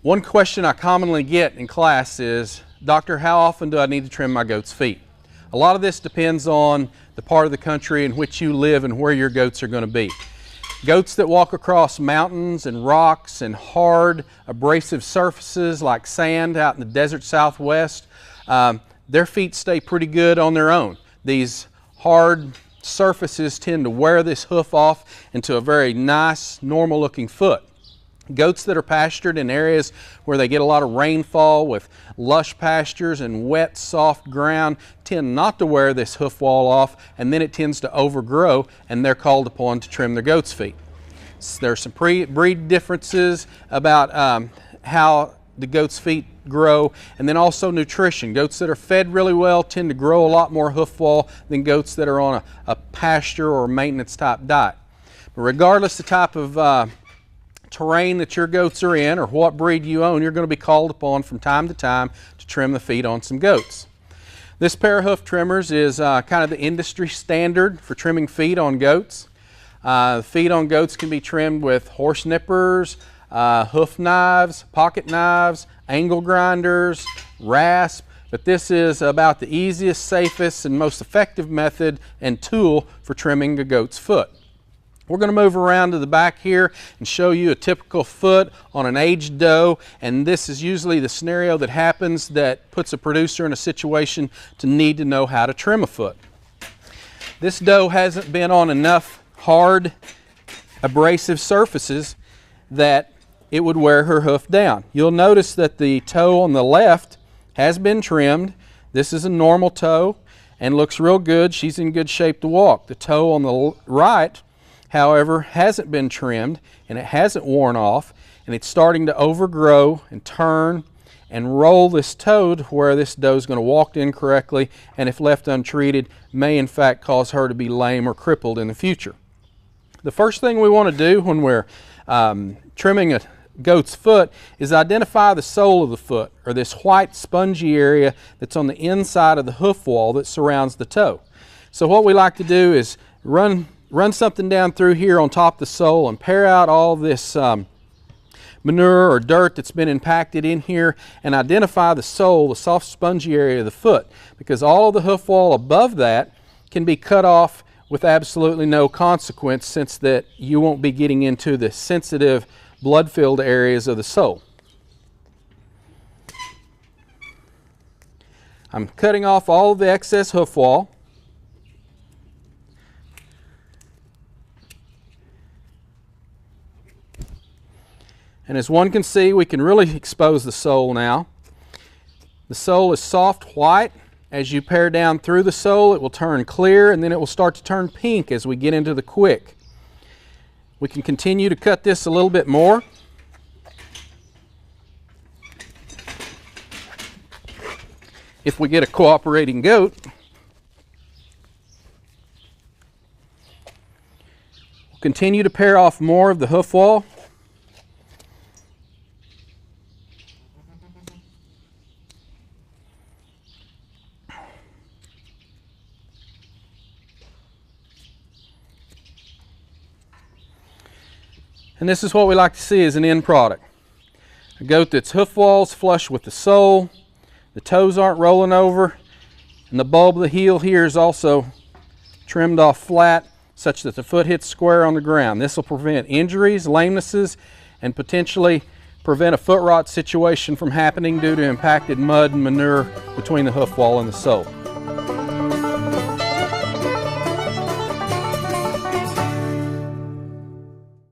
One question I commonly get in class is, Doctor, how often do I need to trim my goat's feet? A lot of this depends on the part of the country in which you live and where your goats are going to be. Goats that walk across mountains and rocks and hard abrasive surfaces like sand out in the desert southwest, their feet stay pretty good on their own. These hard surfaces tend to wear this hoof off into a very nice, normal looking foot. Goats that are pastured in areas where they get a lot of rainfall with lush pastures and wet, soft ground tend not to wear this hoof wall off, and then it tends to overgrow, and they're called upon to trim their goat's feet. There are some breed differences about how the goat's feet grow, and then also nutrition. Goats that are fed really well tend to grow a lot more hoof wall than goats that are on a pasture or maintenance type diet. But regardless the type of terrain that your goats are in or what breed you own, you're going to be called upon from time to time to trim the feet on some goats. This pair of hoof trimmers is kind of the industry standard for trimming feet on goats. Feet on goats can be trimmed with horse nippers, hoof knives, pocket knives, angle grinders, rasp, but this is about the easiest, safest, and most effective method and tool for trimming a goat's foot. We're going to move around to the back here and show you a typical foot on an aged doe, and this is usually the scenario that happens that puts a producer in a situation to need to know how to trim a foot. This doe hasn't been on enough hard abrasive surfaces that it would wear her hoof down. You'll notice that the toe on the left has been trimmed. This is a normal toe and looks real good. She's in good shape to walk. The toe on the right, however, hasn't been trimmed and it hasn't worn off, and it's starting to overgrow and turn and roll this toe to where this doe is going to walk incorrectly, and if left untreated may in fact cause her to be lame or crippled in the future. The first thing we want to do when we're trimming a goat's foot is identify the sole of the foot, or this white spongy area that's on the inside of the hoof wall that surrounds the toe. So what we like to do is run something down through here on top of the sole and pare out all this manure or dirt that's been impacted in here, and identify the sole, the soft spongy area of the foot, because all of the hoof wall above that can be cut off with absolutely no consequence, since that you won't be getting into the sensitive blood-filled areas of the sole. I'm cutting off all of the excess hoof wall. And as one can see, we can really expose the sole now. The sole is soft white. As you pare down through the sole, it will turn clear, and then it will start to turn pink as we get into the quick. We can continue to cut this a little bit more. If we get a cooperating goat. We'll continue to pare off more of the hoof wall. And this is what we like to see as an end product. A goat that's hoof walls flush with the sole, the toes aren't rolling over, and the bulb of the heel here is also trimmed off flat such that the foot hits square on the ground. This will prevent injuries, lamenesses, and potentially prevent a foot rot situation from happening due to impacted mud and manure between the hoof wall and the sole.